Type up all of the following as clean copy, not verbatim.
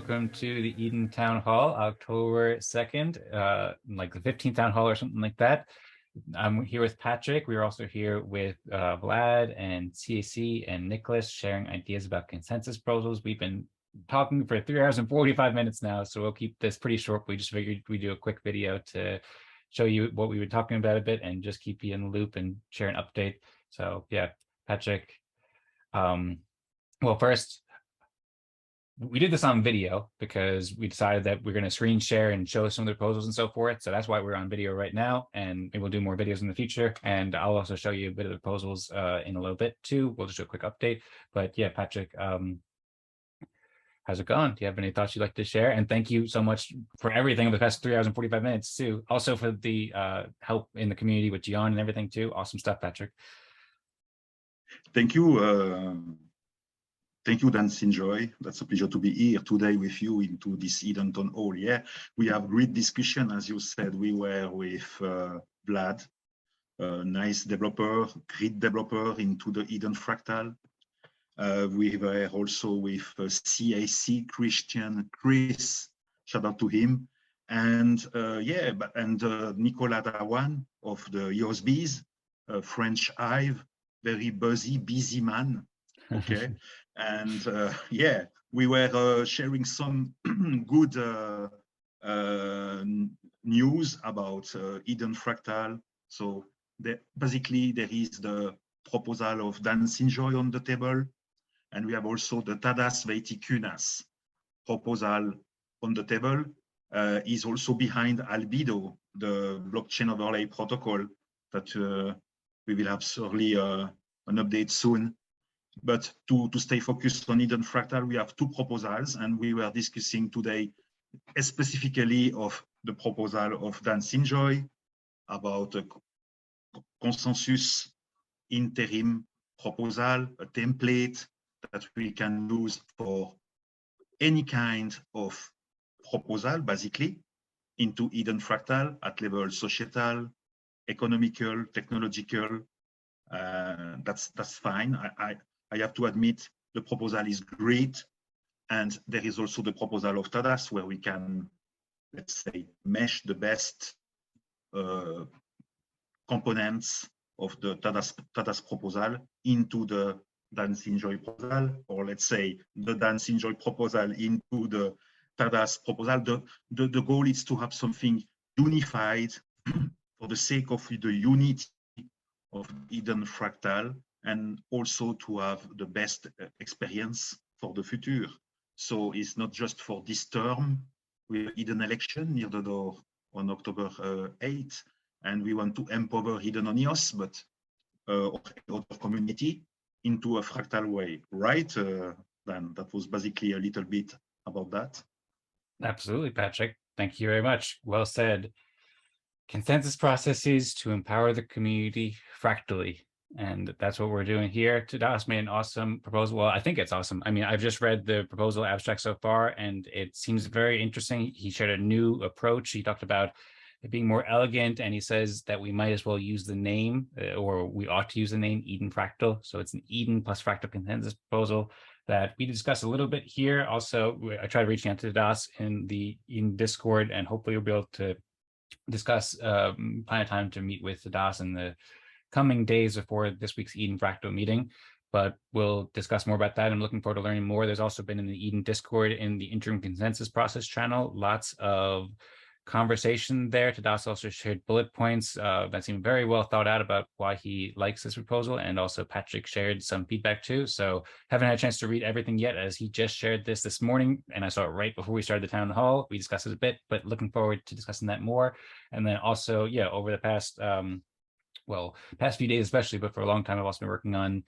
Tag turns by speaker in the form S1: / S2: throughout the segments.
S1: welcome to the Eden Town Hall, October 2nd, like the 15th Town Hall or something like that. I'm here with Patrick. We're also here with Vlad and CAC and Nicholas sharing ideas about consensus proposals. We've been talking for 3 hours and 45 minutes now, so we'll keep this pretty short. We just figured we'd do a quick video to show you what we were talking about a bit and just keep you in the loop and share an update. So yeah, Patrick, well, first, we did this on video because we decided that we're going to screen share and show some of the proposals and so forth. So that's why we're on video right now, and maybe we'll do more videos in the future. And I'll also show you a bit of the proposals in a little bit too. We'll just do a quick update. But yeah, Patrick, how's it going? Do you have any thoughts you'd like to share? And thank you so much for everything over the past 3 hours and 45 minutes too. Also for the help in the community with Gian and everything too. Awesome stuff, Patrick.
S2: Thank you. Thank you, Dan Sinjoy. That's a pleasure to be here today with you into this Eden Town Hall. Yeah, we have great discussion. As you said, we were with Vlad, a nice developer, great developer into the Eden Fractal. We were also with CAC, Chris, shout out to him. And Nicolas Dawan of the USBs, French Hive, very busy man. Okay. And yeah, we were sharing some good news about Eden Fractal. So basically there is the proposal of Dan Sinjoy on the table, and we have also the Tadas Veitikynas proposal on the table. Is also behind Albedo, the blockchain overlay protocol that we will have certainly an update soon. But to stay focused on Eden Fractal, we have 2 proposals, and we were discussing today specifically of the proposal of Dan Sinjoy about a consensus interim proposal, a template that we can use for any kind of proposal, basically, into Eden Fractal at level societal, economical, technological. That's fine. I have to admit the proposal is great, and there is also the proposal of Tadas where we can, let's say, mesh the best components of the Tadas proposal into the Dan Sinjoy proposal, or let's say the Dan Sinjoy proposal into the Tadas proposal. The goal is to have something unified for the sake of the unity of Eden Fractal, and also to have the best experience for the future. So it's not just for this term. We have Eden election near the door on October 8th, and we want to empower Eden Onios, but other community into a fractal way, right? Dan, that was basically a little bit about that.
S1: Absolutely, Patrick. Thank you very much. Well said. Consensus processes to empower the community fractally. And that's what we're doing here. Tadas made an awesome proposal. Well, I think it's awesome. I mean, I've just read the proposal abstract so far, and it seems very interesting. He shared a new approach. He talked about it being more elegant, and he says that we might as well use the name, or we ought to use the name Eden Fractal. So it's an Eden plus Fractal consensus proposal that we discussed a little bit here. Also, I tried reaching out to Tadas in Discord, and hopefully we'll be able to discuss find a time to meet with Tadas in the coming days before this week's Eden Fractal meeting, but we'll discuss more about that. I'm looking forward to learning more. There's also been in the Eden Discord in the interim consensus process channel, lots of conversation there. Tadas also shared bullet points that seem very well thought out about why he likes this proposal, and also Patrick shared some feedback too. So haven't had a chance to read everything yet, as he just shared this morning, and I saw it right before we started the town hall. We discussed it a bit, but looking forward to discussing that more. And then also, yeah, over the past past few days especially, but for a long time, I've also been working on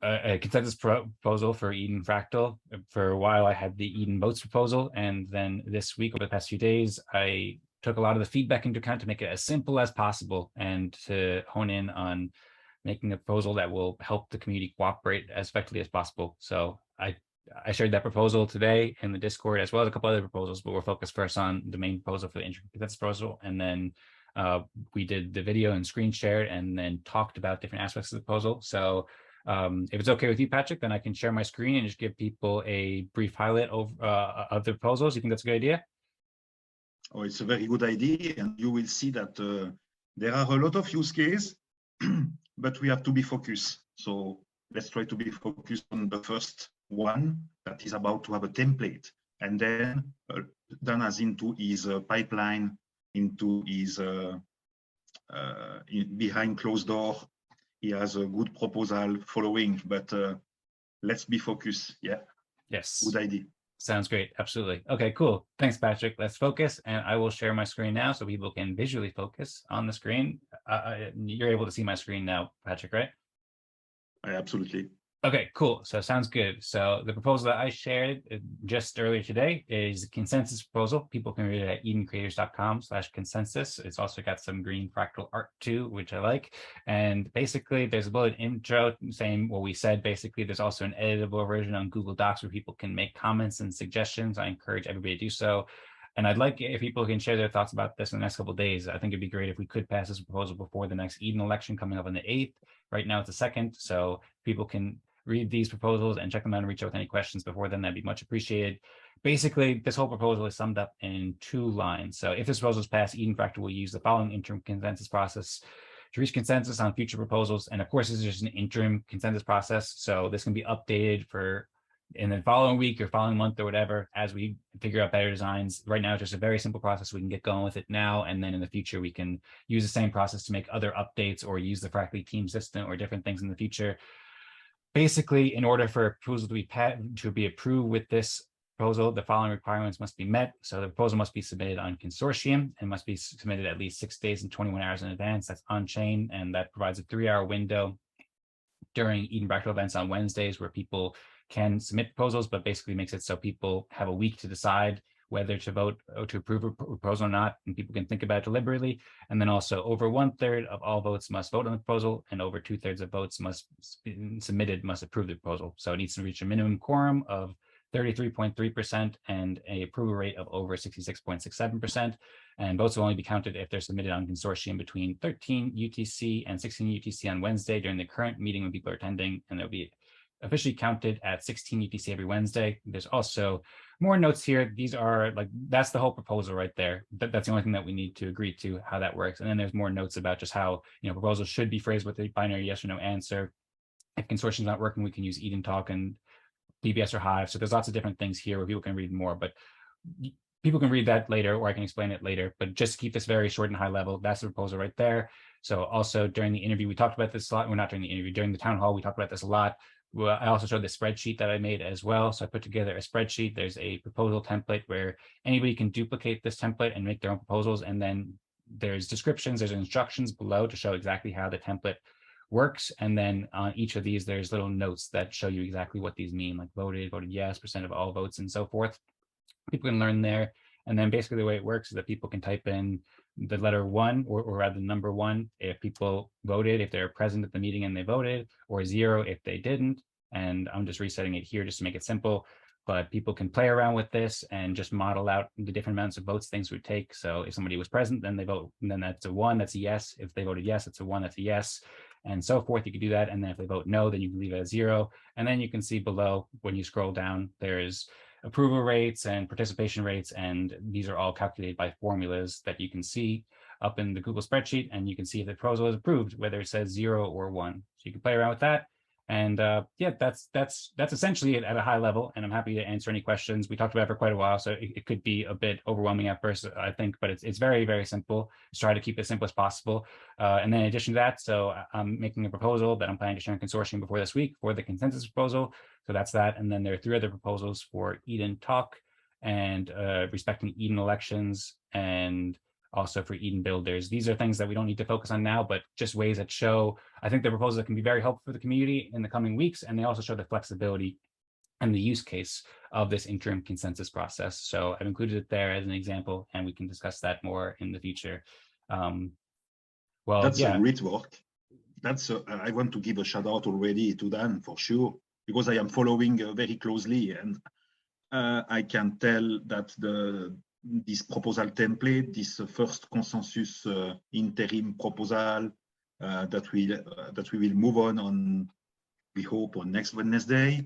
S1: a consensus proposal for Eden Fractal. For a while, I had the Eden Boats proposal, and then this week, over the past few days, I took a lot of the feedback into account to make it as simple as possible and to hone in on making a proposal that will help the community cooperate as effectively as possible. So I shared that proposal today in the Discord, as well as a couple other proposals, but we're focused first on the main proposal for the interim consensus proposal, and then we did the video and screen shared and then talked about different aspects of the proposal. So If it's okay with you, Patrick, then I can share my screen and just give people a brief highlight of the proposals. You think that's a good idea?
S2: Oh, it's a very good idea, and you will see that there are a lot of use cases, but we have to be focused. So let's try to be focused on the first one that is about to have a template, and then Dan has into his pipeline, into his behind closed door. He has a good proposal following, but let's be focused. Yeah.
S1: Yes.
S2: Good idea.
S1: Sounds great. Absolutely. Okay, cool. Thanks, Patrick. Let's focus. And I will share my screen now so people can visually focus on the screen. You're able to see my screen now, Patrick, right?
S2: Absolutely.
S1: Okay, cool. So sounds good. So the proposal that I shared just earlier today is a consensus proposal. People can read it at edencreators.com/consensus. It's also got some green fractal art too, which I like. And basically there's a bullet intro saying what we said. Basically, there's also an editable version on Google Docs where people can make comments and suggestions. I encourage everybody to do so. And I'd like if people can share their thoughts about this in the next couple of days. I think it'd be great if we could pass this proposal before the next Eden election coming up on the 8th. Right now it's the 2nd, so people can read these proposals and check them out and reach out with any questions before then. That'd be much appreciated. Basically, this whole proposal is summed up in 2 lines. So if this proposal is passed, Eden Fractal will use the following interim consensus process to reach consensus on future proposals. And of course, this is just an interim consensus process. So this can be updated for in the following week or following month or whatever, as we figure out better designs. Right now, it's just a very simple process. We can get going with it now. And then in the future, we can use the same process to make other updates or use the Fractally team system or different things in the future. Basically, in order for a proposal to be approved with this proposal, the following requirements must be met. So the proposal must be submitted on consortium and must be submitted at least 6 days and 21 hours in advance. That's on chain, and that provides a 3-hour window during Eden Fractal events on Wednesdays where people can submit proposals, but basically makes it so people have a week to decide whether to vote or to approve a proposal or not, and people can think about it deliberately. And then also over 1/3 of all votes must vote on the proposal, and over 2/3 of votes must be submitted must approve the proposal. So it needs to reach a minimum quorum of 33.3% and a approval rate of over 66.67%. And votes will only be counted if they're submitted on consortium between 13 UTC and 16 UTC on Wednesday during the current meeting when people are attending, and they'll be officially counted at 16 UTC every Wednesday. There's also more notes here. These are like, that's the whole proposal right there. That's the only thing that we need to agree to how that works. And then there's more notes about just how, proposals should be phrased with a binary yes or no answer. If consortium's not working, we can use Eden Talk and PBS or Hive. So there's lots of different things here where people can read more, but people can read that later, or I can explain it later. But just to keep this very short and high level, that's the proposal right there. So also during the interview, we talked about this a lot. Well, not during the interview, during the town hall, we talked about this a lot. Well, I also showed the spreadsheet that I made as well. So I put together a spreadsheet. There's a proposal template where anybody can duplicate this template and make their own proposals. And then there's descriptions, there's instructions below to show exactly how the template works. And then on each of these, there's little notes that show you exactly what these mean, like voted yes, percent of all votes, and so forth. People can learn there. And then basically the way it works is that people can type in the letter 1 or rather the number 1 if people voted, if they're present at the meeting and they voted, or 0 if they didn't. And I'm just resetting it here just to make it simple, but people can play around with this and just model out the different amounts of votes things would take. So if somebody was present, then they vote, and then that's a 1, that's a yes. If they voted yes, it's a 1, that's a yes, and so forth. You could do that. And then if they vote no, then you can leave it at 0. And then you can see below, when you scroll down, there's approval rates and participation rates, and these are all calculated by formulas that you can see up in the Google spreadsheet, and you can see if the proposal is approved, whether it says 0 or 1. So you can play around with that. And yeah, that's essentially it at a high level, and I'm happy to answer any questions. We talked about it for quite a while, so it could be a bit overwhelming at first, I think, but it's very, very simple. Just try to keep it as simple as possible. And then in addition to that, so I'm making a proposal that I'm planning to share in consortium before this week for the consensus proposal. So that's that. And then there are 3 other proposals for Eden Talk and respecting Eden elections, and also for Eden Builders. These are things that we don't need to focus on now, but just ways that show, I think the proposals that can be very helpful for the community in the coming weeks, and they also show the flexibility and the use case of this interim consensus process. So I've included it there as an example, and we can discuss that more in the future. Well,
S2: that's
S1: yeah.
S2: a great work. I want to give a shout out already to Dan for sure, because I am following very closely, and I can tell that this proposal template, this first consensus interim proposal that we will move on we hope on next Wednesday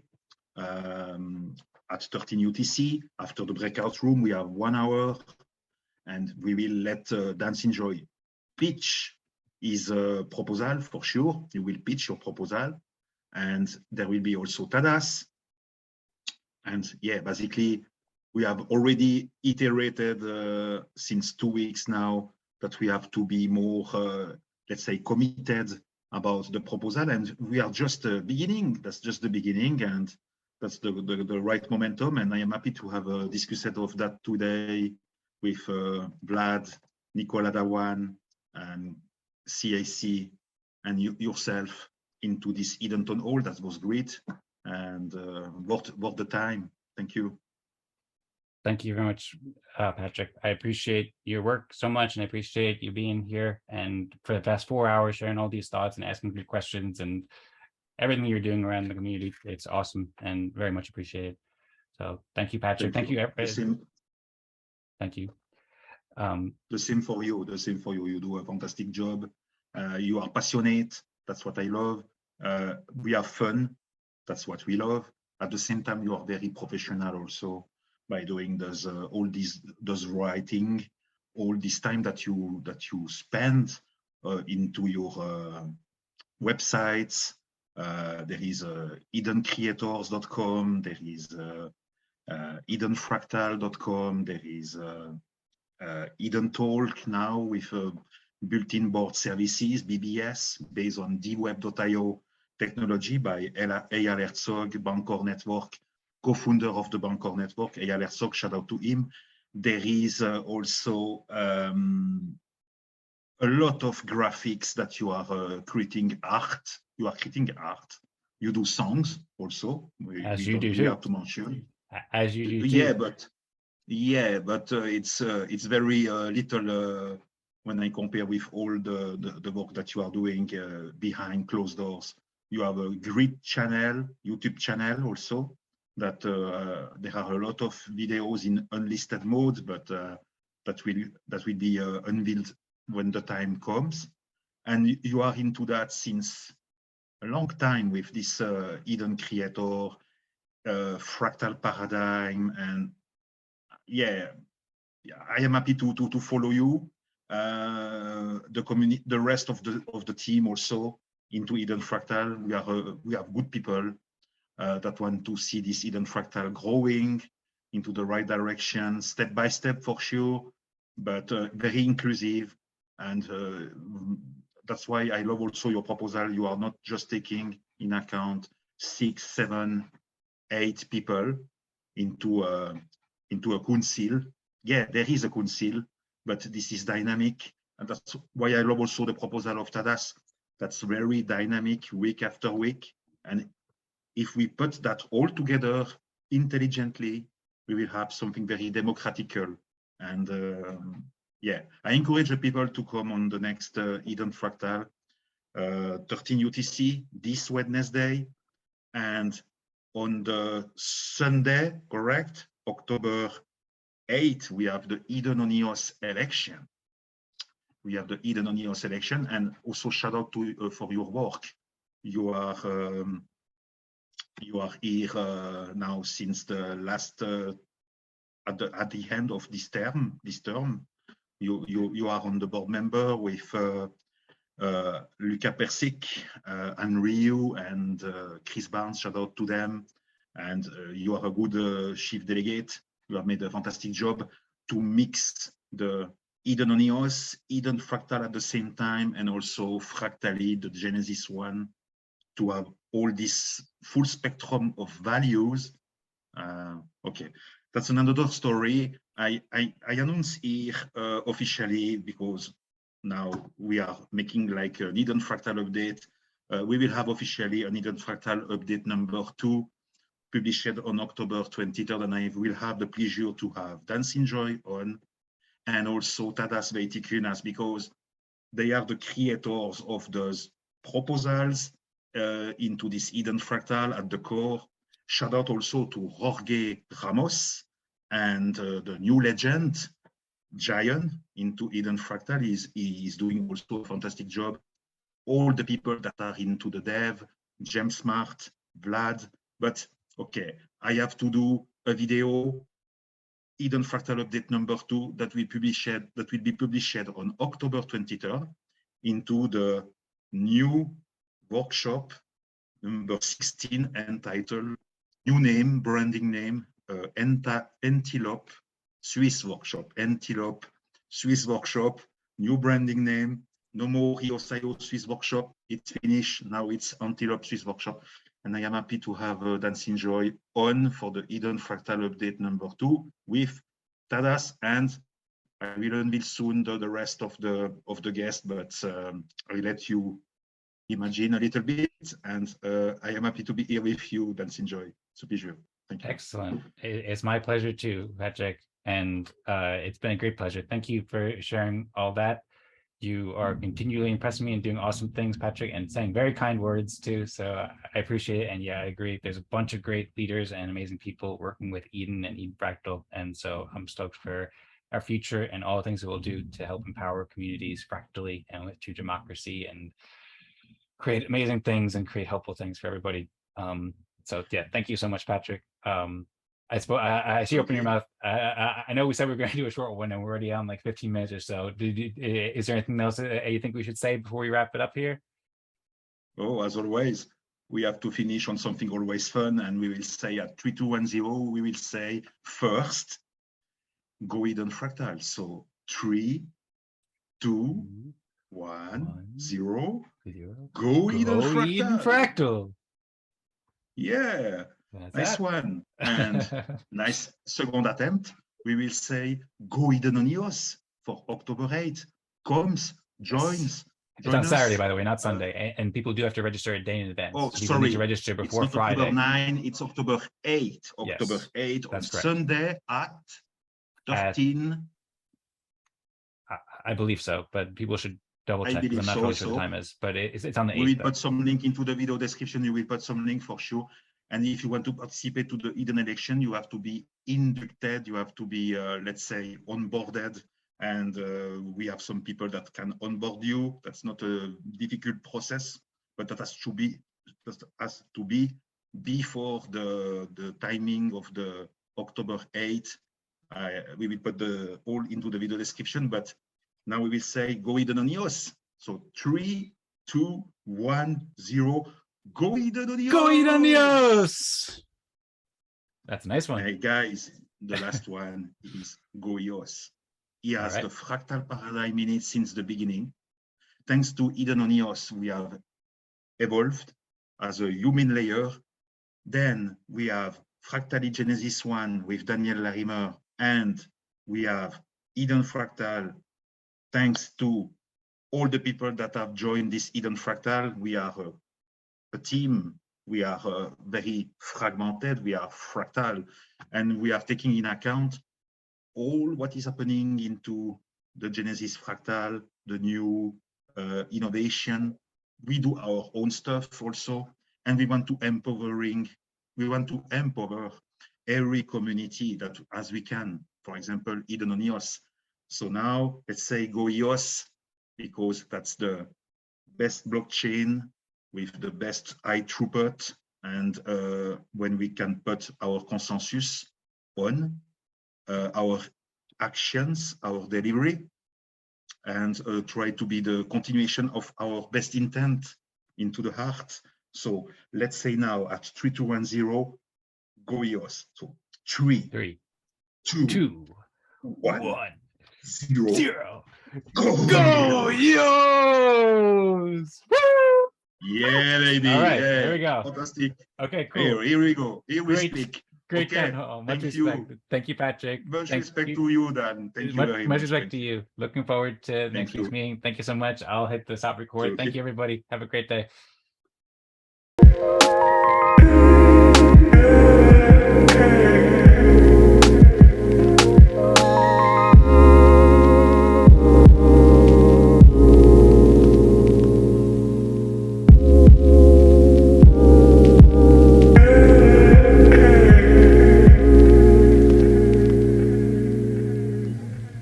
S2: at 13 UTC. After the breakout room, we have 1 hour, and we will let Dance Enjoy pitch his proposal for sure. You will pitch your proposal, and there will be also Tadas. And yeah, basically, we have already iterated since 2 weeks now that we have to be more, let's say, committed about the proposal. And we are just beginning. That's just the beginning. And that's the right momentum. And I am happy to have discussed of that today with Vlad, Nicola Dawan, and CAC, and yourself into this Eden Town Hall. That was great. And worth the time. Thank you.
S1: Thank you very much, Patrick. I appreciate your work so much, and I appreciate you being here and for the past 4 hours sharing all these thoughts and asking good questions and everything you're doing around the community. It's awesome and very much appreciated. So thank you, Patrick. Thank you. Thank you.
S2: The same for you. The same for you. You do a fantastic job. You are passionate. That's what I love. We have fun. That's what we love. At the same time, you are very professional also by doing those writing, all this time that you spend into your websites. There is edencreators.com. There is edenfractal.com. There is Eden Talk now with built-in board services, BBS, based on dweb.io technology by Eyal Herzog, Bancor Network, co-founder of the Bancor Network. Eyal Herzog, shout out to him. There is also a lot of graphics that you are creating art. You are creating art. You do songs also.
S1: As you do too.
S2: Have to mention.
S1: As you do too.
S2: Yeah, but it's very little when I compare with all the work that you are doing behind closed doors. You have a great channel, YouTube channel also, that there are a lot of videos in unlisted mode, but that will be unveiled when the time comes. And you are into that since a long time with this Eden Creator, fractal paradigm, and yeah, I am happy to follow you. The community, the rest of the team also into Eden Fractal. We have good people that want to see this Eden Fractal growing into the right direction, step by step for sure, but very inclusive. And that's why I love also your proposal. You are not just taking in account 6, 7, 8 people into a council. Yeah, there is a council, but this is dynamic. And that's why I love also the proposal of Tadas. That's very dynamic week after week. And if we put that all together intelligently, we will have something very democratical. And yeah, I encourage the people to come on the next Eden Fractal, 13 UTC this Wednesday. And on the Sunday, correct, October 8th, we have the Eden on EOS election. We have the Eden on EOS election, and also shout out to for your work. You are here now since the last at the end of this term. You are on the board member with Luca Persic, and Ryu, and Chris Barnes. Shout out to them. And you are a good chief delegate. You have made a fantastic job to mix the Eden on EOS, Eden Fractal at the same time, and also Fractally, the Genesis one, to have all this full spectrum of values. Okay, that's another story. I announce here officially, because now we are making like an Eden Fractal update. We will have officially an Eden Fractal update number 2, published on October 23rd, and I will have the pleasure to have Dance Enjoy on, and also Tadas Veitikunas, because they are the creators of those proposals into this Eden Fractal at the core. Shout out also to Jorge Ramos and the new legend, Giant, into Eden Fractal. He is doing also a fantastic job. All the people that are into the dev, James Smart, Vlad, but okay, I have to do a video, Hidden Fractal Update number 2, that will be published on October 23rd into the new workshop number 16 entitled New Name, Branding Name, Antelope Swiss Workshop. Antelope Swiss Workshop, new branding name, no more EOSIO Swiss Workshop. It's finished. Now it's Antelope Swiss Workshop. And I am happy to have Dancing Joy on for the Hidden Fractal Update number 2 with Tadas, and I will unveil soon the rest of the guests, but I'll let you imagine a little bit. And I am happy to be here with you, Dancing Joy. It's a pleasure. Thank you.
S1: Excellent. It's my pleasure too, Patrick. And it's been a great pleasure. Thank you for sharing all that. You are continually impressing me and doing awesome things, Patrick, and saying very kind words too. So I appreciate it. And yeah, I agree. There's a bunch of great leaders and amazing people working with Eden and Eden Fractal. And so I'm stoked for our future and all the things that we'll do to help empower communities fractally and with true democracy and create amazing things and create helpful things for everybody. So yeah, thank you so much, Patrick. I suppose I see you open your mouth. I know we said we were going to do a short one, and we're already on like 15 minutes or so. Is there anything else you think we should say before we wrap it up here?
S2: Oh, as always, we have to finish on something always fun, and we will say at 3, 2, 1, 0, we will say first, go Hidden Fractal. So 3, 2, 1, 0, go Hidden Fractal. Yeah. Nice one. And nice second attempt. We will say go Hidden on EOS for October 8th. Comes, joins.
S1: It's on Saturday, by the way, not Sunday. And people do have to register a day in advance.
S2: Oh,
S1: so people
S2: sorry.
S1: need to register before
S2: it's not
S1: Friday.
S2: October 9, it's October 8. October 8 on Sunday at 13.
S1: I believe so, but people should double check because I'm not really sure what the time is. But it's on the 8th.
S2: We will put some link into the video description. You will put some link for sure. And if you want to participate to the Eden election, you have to be inducted. You have to be, let's say, onboarded. And we have some people that can onboard you. That's not a difficult process, but that has to be before the timing of the October 8th. We will put the all into the video description. But now we will say go Eden on EOS. So 3, 2, 1, 0. Go Eden on EOS!
S1: Go Eden on EOS! That's a nice one.
S2: Hey guys, the last one is Go EOS. He has the fractal paradigm in it since the beginning. Thanks to Eden on EOS, we have evolved as a human layer. Then we have Fractally Genesis 1 with Daniel Larimer, and we have Eden Fractal. Thanks to all the people that have joined this Eden Fractal, we are a team. We are very fragmented. We are fractal, and we are taking in account all what is happening into the Genesis Fractal, the new innovation. We do our own stuff also, and we want to empower every community that as we can. For example, Eden on EOS. So now let's say go EOS, because that's the best blockchain with the best high throughput, and when we can put our consensus on our actions, our delivery, and try to be the continuation of our best intent into the heart. So let's say now at 3, 2, 1, 0, go EOS. So 3, 2, 1, 0.
S1: Go EOS!
S2: Yeah, baby.
S1: All right,
S2: yeah.
S1: there we go.
S2: Fantastic.
S1: Okay, cool.
S2: Here we go. Here we speak.
S1: Great,
S2: okay.
S1: Much respect. Thank you, Patrick.
S2: Much respect to you, Dan. Thank you very much.
S1: Much respect to you. Looking forward to next week's meeting. Thank you so much. I'll hit the stop record. Thank you, everybody. Have a great day.